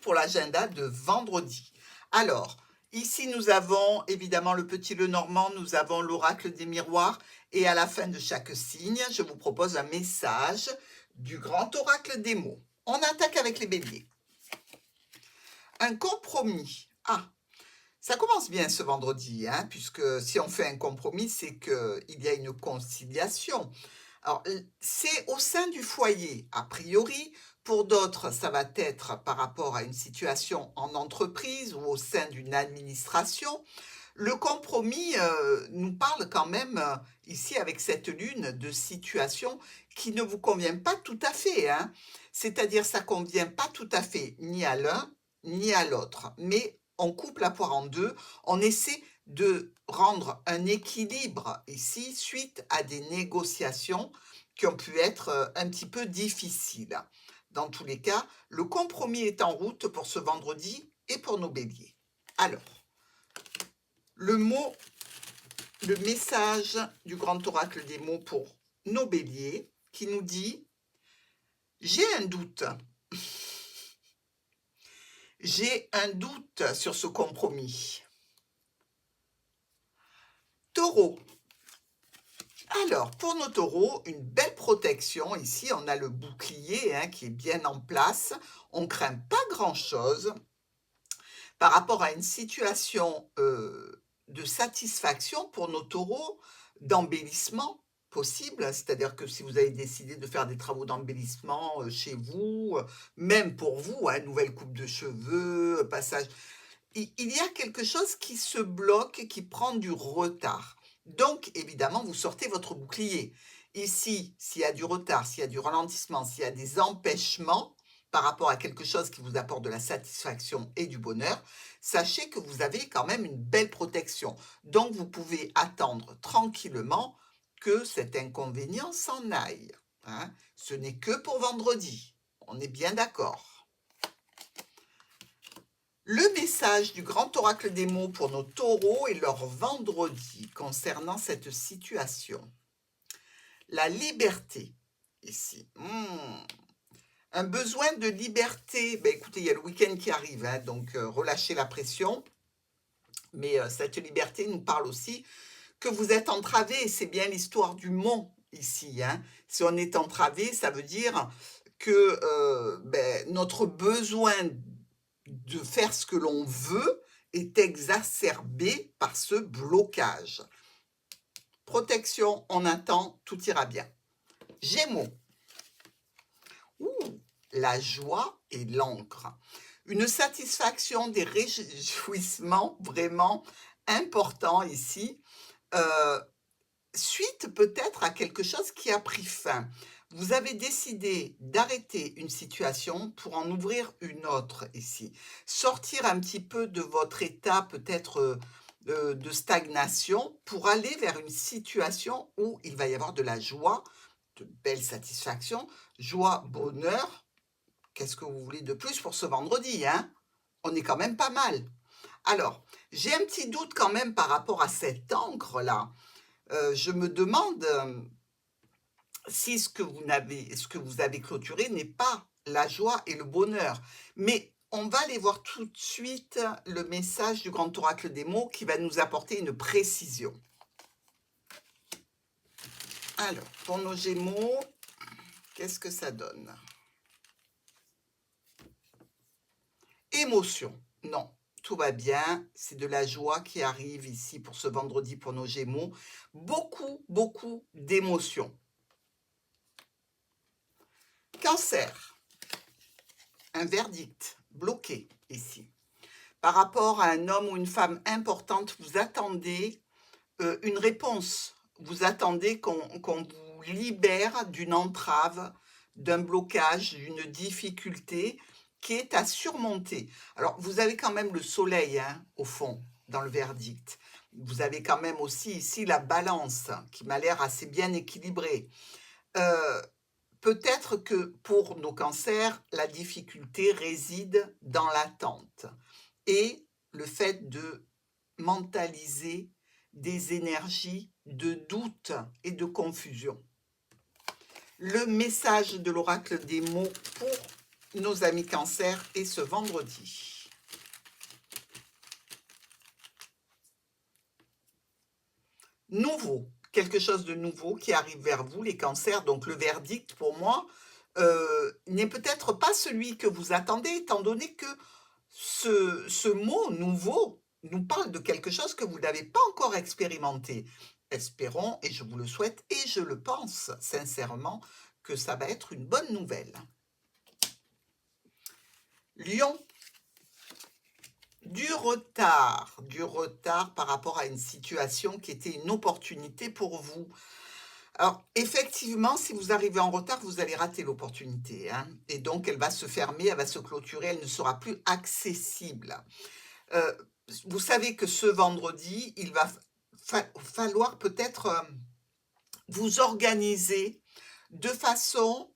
pour l'agenda de vendredi. Alors, ici nous avons évidemment le petit Lenormand, nous avons l'oracle des miroirs et à la fin de chaque signe, je vous propose un message du grand oracle des mots. On attaque avec les béliers. Un compromis. Ah, ça commence bien ce vendredi, hein, puisque si on fait un compromis, c'est qu'il y a une conciliation. Alors, c'est au sein du foyer, a priori. Pour d'autres, ça va être par rapport à une situation en entreprise ou au sein d'une administration. Le compromis nous parle quand même, ici avec cette lune, de situation qui ne vous convient pas tout à fait, hein. C'est-à-dire, ça convient pas tout à fait ni à l'un ni à l'autre. Mais on coupe la poire en deux, on essaie de rendre un équilibre ici suite à des négociations qui ont pu être un petit peu difficiles. Dans tous les cas, le compromis est en route pour ce vendredi et pour nos béliers. Alors, le mot, le message du grand oracle des mots pour nos béliers qui nous dit « J'ai un doute. J'ai un doute sur ce compromis. » Taureau. Alors, pour nos taureaux, une belle protection. Ici, on a le bouclier qui est bien en place. On ne craint pas grand-chose par rapport à une situation de satisfaction pour nos taureaux, d'embellissement possible. C'est-à-dire que si vous avez décidé de faire des travaux d'embellissement chez vous, même pour vous, nouvelle coupe de cheveux, passage, il y a quelque chose qui se bloque, qui prend du retard. Donc, évidemment, vous sortez votre bouclier. Ici, s'il y a du retard, s'il y a du ralentissement, s'il y a des empêchements par rapport à quelque chose qui vous apporte de la satisfaction et du bonheur, sachez que vous avez quand même une belle protection. Donc, vous pouvez attendre tranquillement que cet inconvénient s'en aille, hein. Ce n'est que pour vendredi. On est bien d'accord. Le message du grand oracle des mots pour nos taureaux et leur vendredi concernant cette situation. La liberté, ici. Un besoin de liberté. Écoutez, il y a le week-end qui arrive, hein, donc relâchez la pression. Mais cette liberté nous parle aussi que vous êtes entravé. C'est bien l'histoire du mont ici, hein. Si on est entravé, ça veut dire que notre besoin de faire ce que l'on veut est exacerbé par ce blocage. Protection, on attend, tout ira bien. Gémeaux. La joie et l'encre. Une satisfaction, des réjouissements vraiment importants ici. Suite peut-être à quelque chose qui a pris fin. Vous avez décidé d'arrêter une situation pour en ouvrir une autre ici. Sortir un petit peu de votre état peut-être de stagnation pour aller vers une situation où il va y avoir de la joie, de belles satisfactions, joie, bonheur. Qu'est-ce que vous voulez de plus pour ce vendredi, hein? On est quand même pas mal. Alors, j'ai un petit doute quand même par rapport à cette encre-là. Je me demande si ce que vous avez clôturé n'est pas la joie et le bonheur. Mais on va aller voir tout de suite le message du grand oracle des mots qui va nous apporter une précision. Alors, pour nos Gémeaux, qu'est-ce que ça donne? Émotion. Non, tout va bien. C'est de la joie qui arrive ici pour ce vendredi pour nos Gémeaux. Beaucoup, beaucoup d'émotions. Cancer. Un verdict bloqué ici. Par rapport à un homme ou une femme importante, vous attendez une réponse. Vous attendez qu'on vous libère d'une entrave, d'un blocage, d'une difficulté qui est à surmonter. Alors, vous avez quand même le soleil, au fond, dans le verdict. Vous avez quand même aussi ici la balance, qui m'a l'air assez bien équilibrée. Peut-être que pour nos cancers, la difficulté réside dans l'attente et le fait de mentaliser des énergies de doute et de confusion. Le message de l'oracle des mots pour nos amis Cancer et ce vendredi. Nouveau, quelque chose de nouveau qui arrive vers vous, les Cancers. Donc le verdict, pour moi, n'est peut-être pas celui que vous attendez, étant donné que ce mot nouveau nous parle de quelque chose que vous n'avez pas encore expérimenté. Espérons, et je vous le souhaite, et je le pense sincèrement, que ça va être une bonne nouvelle. Lion, du retard par rapport à une situation qui était une opportunité pour vous. Alors, effectivement, si vous arrivez en retard, vous allez rater l'opportunité, hein, et donc elle va se fermer, elle va se clôturer, elle ne sera plus accessible. Vous savez que ce vendredi, il va falloir peut-être vous organiser de façon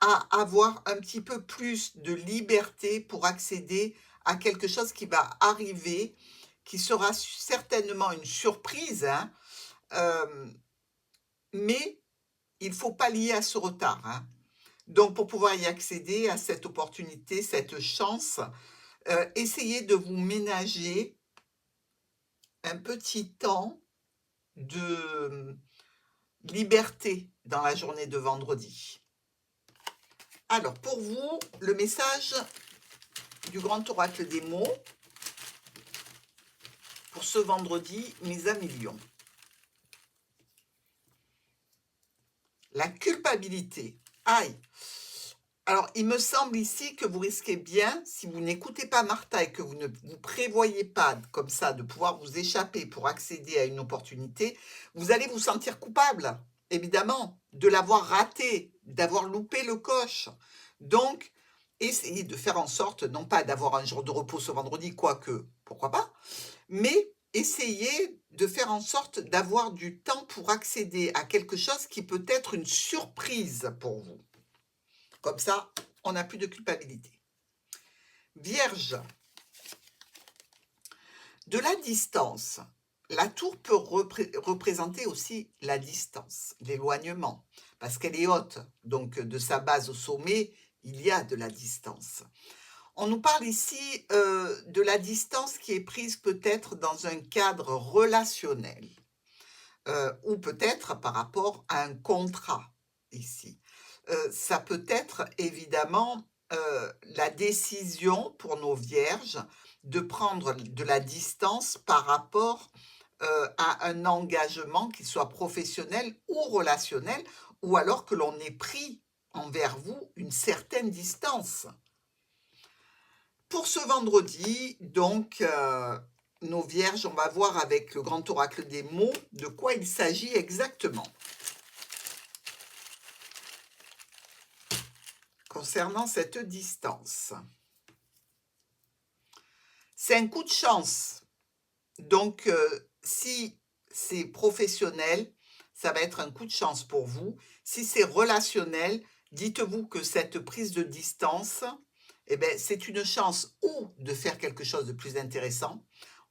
à avoir un petit peu plus de liberté pour accéder à quelque chose qui va arriver, qui sera certainement une surprise, hein, mais il faut pallier à ce retard, hein. Donc, pour pouvoir y accéder à cette opportunité, cette chance, essayez de vous ménager un petit temps de liberté dans la journée de vendredi. Alors, pour vous, le message du grand oracle des mots pour ce vendredi, mes amis lions. La culpabilité. Aïe. Alors, il me semble ici que vous risquez bien, si vous n'écoutez pas Martha et que vous ne vous prévoyez pas comme ça de pouvoir vous échapper pour accéder à une opportunité, vous allez vous sentir coupable, évidemment, de l'avoir raté, d'avoir loupé le coche. Donc, essayez de faire en sorte, non pas d'avoir un jour de repos ce vendredi, quoique, pourquoi pas, mais essayez de faire en sorte d'avoir du temps pour accéder à quelque chose qui peut être une surprise pour vous. Comme ça, on n'a plus de culpabilité. Vierge, de la distance. La tour peut représenter aussi la distance, l'éloignement, parce qu'elle est haute. Donc, de sa base au sommet, il y a de la distance. On nous parle ici de la distance qui est prise peut-être dans un cadre relationnel, ou peut-être par rapport à un contrat ici. Ça peut être évidemment la décision pour nos vierges de prendre de la distance par rapport à un engagement qui soit professionnel ou relationnel, ou alors que l'on ait pris envers vous une certaine distance. Pour ce vendredi, donc, nos vierges, on va voir avec le grand oracle des mots de quoi il s'agit exactement. Concernant cette distance. C'est un coup de chance. Donc, si c'est professionnel, ça va être un coup de chance pour vous. Si c'est relationnel, dites-vous que cette prise de distance, eh bien, c'est une chance ou de faire quelque chose de plus intéressant,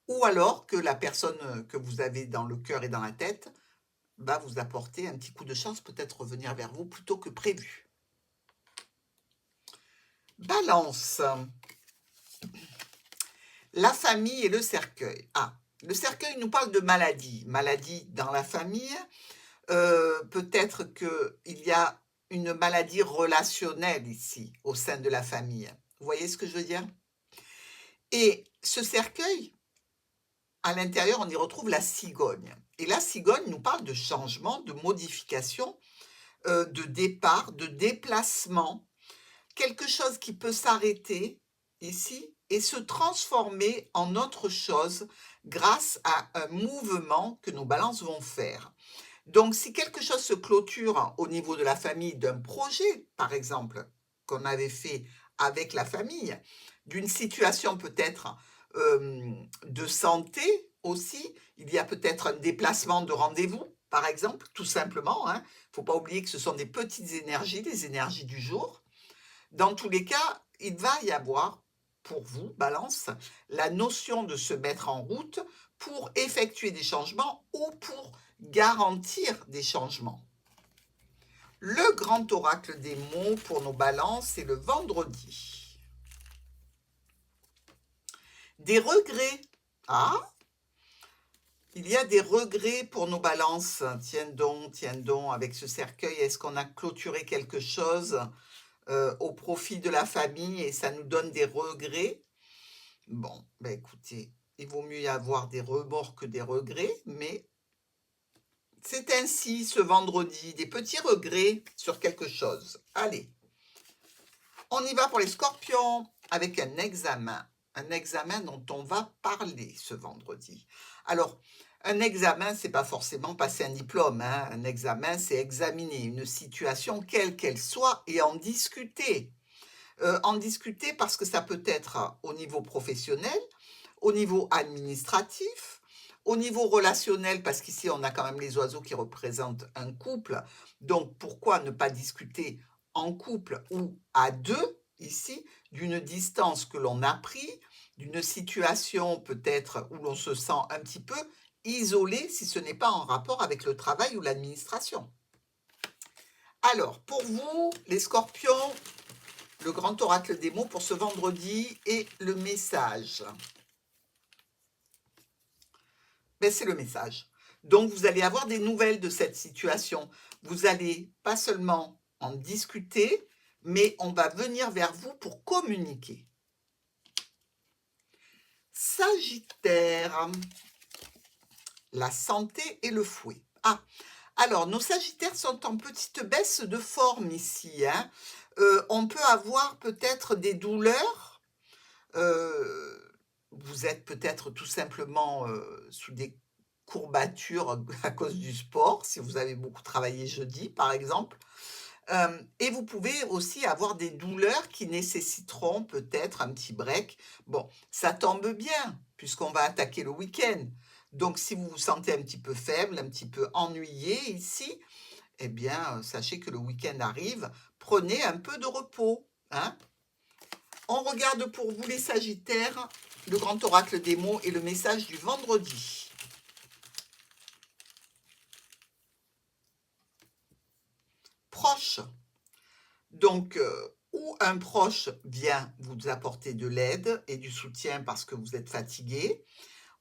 ou alors que la personne que vous avez dans le cœur et dans la tête va vous apporter un petit coup de chance, peut-être revenir vers vous plus tôt que prévu. Balance. La famille et le cercueil. Ah, le cercueil nous parle de maladie. Maladie dans la famille. Peut-être qu'il y a une maladie relationnelle ici, au sein de la famille. Vous voyez ce que je veux dire? Et ce cercueil, à l'intérieur, on y retrouve la cigogne. Et la cigogne nous parle de changement, de modification, de départ, de déplacement. Quelque chose qui peut s'arrêter ici et se transformer en autre chose grâce à un mouvement que nos balances vont faire. Donc, si quelque chose se clôture au niveau de la famille, d'un projet, par exemple, qu'on avait fait avec la famille, d'une situation peut-être de santé aussi, il y a peut-être un déplacement de rendez-vous, par exemple, tout simplement, hein. Il ne faut pas oublier que ce sont des petites énergies, des énergies du jour. Dans tous les cas, il va y avoir, pour vous, Balance, la notion de se mettre en route pour effectuer des changements ou pour garantir des changements. Le grand oracle des mots pour nos balances, c'est le vendredi. Des regrets. Ah, il y a des regrets pour nos balances. Tiens donc, avec ce cercueil, est-ce qu'on a clôturé quelque chose au profit de la famille et ça nous donne des regrets? Bon, ben écoutez, il vaut mieux y avoir des remords que des regrets, mais c'est ainsi ce vendredi, des petits regrets sur quelque chose. Allez, on y va pour les scorpions avec un examen dont on va parler ce vendredi. Alors, un examen, c'est pas forcément passer un diplôme, hein. Un examen, c'est examiner une situation quelle qu'elle soit et en discuter. En discuter parce que ça peut être au niveau professionnel, au niveau administratif, au niveau relationnel, parce qu'ici on a quand même les oiseaux qui représentent un couple, donc pourquoi ne pas discuter en couple ou à deux, ici, d'une distance que l'on a pris, d'une situation peut-être où l'on se sent un petit peu isolé si ce n'est pas en rapport avec le travail ou l'administration. Alors, pour vous, les scorpions, le grand oracle des mots pour ce vendredi et le message. Ben, c'est le message. Donc, vous allez avoir des nouvelles de cette situation. Vous allez pas seulement en discuter, mais on va venir vers vous pour communiquer. Sagittaire, la santé et le fouet. Ah, alors, nos sagittaires sont en petite baisse de forme ici, hein. On peut avoir peut-être des douleurs. Vous êtes peut-être tout simplement sous des courbatures à cause du sport, si vous avez beaucoup travaillé jeudi, par exemple. Et vous pouvez aussi avoir des douleurs qui nécessiteront peut-être un petit break. Bon, ça tombe bien, puisqu'on va attaquer le week-end. Donc, si vous vous sentez un petit peu faible, un petit peu ennuyé ici, eh bien, sachez que le week-end arrive. Prenez un peu de repos, hein. On regarde pour vous les sagittaires, le grand oracle des mots et le message du vendredi. Proche. Donc, ou un proche vient vous apporter de l'aide et du soutien parce que vous êtes fatigué,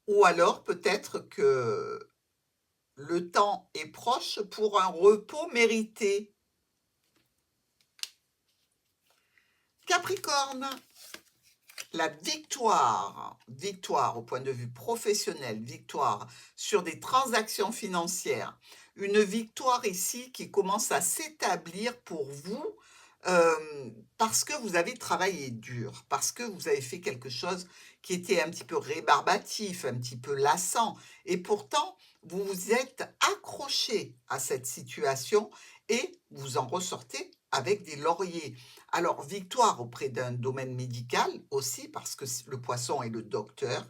ou alors peut-être que le temps est proche pour un repos mérité. Capricorne, la victoire au point de vue professionnel, victoire sur des transactions financières, une victoire ici qui commence à s'établir pour vous parce que vous avez travaillé dur, parce que vous avez fait quelque chose qui était un petit peu rébarbatif, un petit peu lassant, et pourtant vous vous êtes accroché à cette situation et vous en ressortez avec des lauriers. Alors, victoire auprès d'un domaine médical aussi, parce que le poisson est le docteur.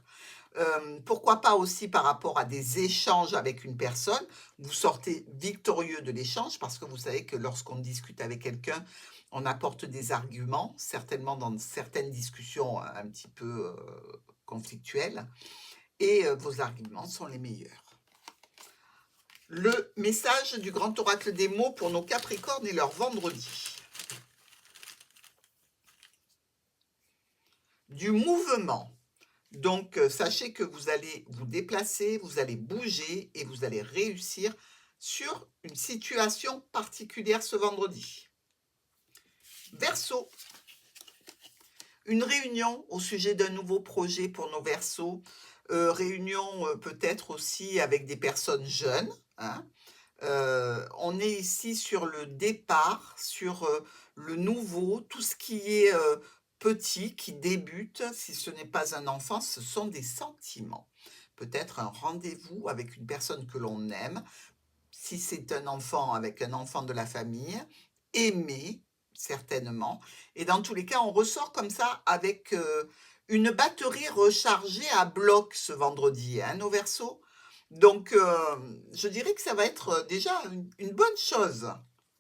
Pourquoi pas aussi par rapport à des échanges avec une personne. Vous sortez victorieux de l'échange, parce que vous savez que lorsqu'on discute avec quelqu'un, on apporte des arguments, certainement dans certaines discussions un petit peu conflictuelles, et vos arguments sont les meilleurs. Le message du grand oracle des mots pour nos Capricornes et leur vendredi. Du mouvement. Donc, sachez que vous allez vous déplacer, vous allez bouger et vous allez réussir sur une situation particulière ce vendredi. Verseau. Une réunion au sujet d'un nouveau projet pour nos Verseaux. Réunion peut-être aussi avec des personnes jeunes, hein. On est ici sur le départ, sur le nouveau, tout ce qui est petit, qui débute. Si ce n'est pas un enfant, ce sont des sentiments. Peut-être un rendez-vous avec une personne que l'on aime. Si c'est un enfant, avec un enfant de la famille, aimé, certainement. Et dans tous les cas, on ressort comme ça avec une batterie rechargée à bloc ce vendredi, hein, nos Verseaux. Donc, je dirais que ça va être déjà une bonne chose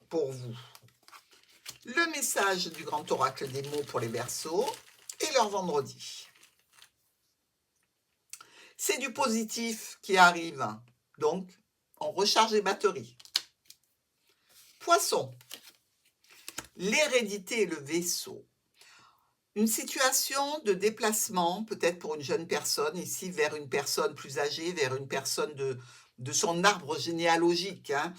pour vous. Le message du grand oracle des mots pour les Verseaux et leur vendredi. C'est du positif qui arrive, donc on recharge les batteries. Poisson, l'hérédité et le vaisseau. Une situation de déplacement, peut-être pour une jeune personne, ici vers une personne plus âgée, vers une personne de son arbre généalogique, hein.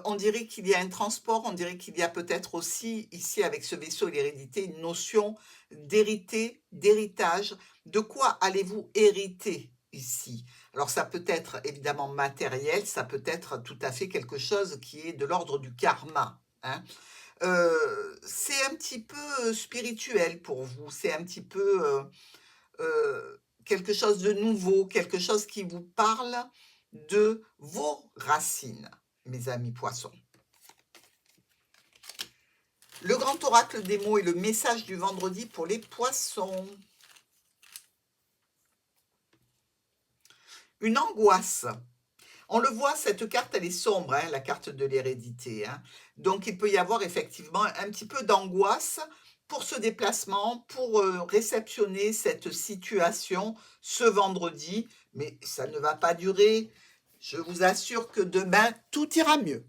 On dirait qu'il y a un transport, on dirait qu'il y a peut-être aussi, ici avec ce vaisseau et l'hérédité, une notion d'hériter, d'héritage. De quoi allez-vous hériter ici? Alors ça peut être évidemment matériel, ça peut être tout à fait quelque chose qui est de l'ordre du karma, hein. C'est un petit peu, spirituel pour vous, c'est un petit peu, quelque chose de nouveau, quelque chose qui vous parle de vos racines, mes amis poissons. Le grand oracle des mots et le message du vendredi pour les poissons. Une angoisse. On le voit, cette carte, elle est sombre, hein, la carte de l'hérédité, hein. Donc, il peut y avoir effectivement un petit peu d'angoisse pour ce déplacement, pour réceptionner cette situation ce vendredi. Mais ça ne va pas durer. Je vous assure que demain, tout ira mieux.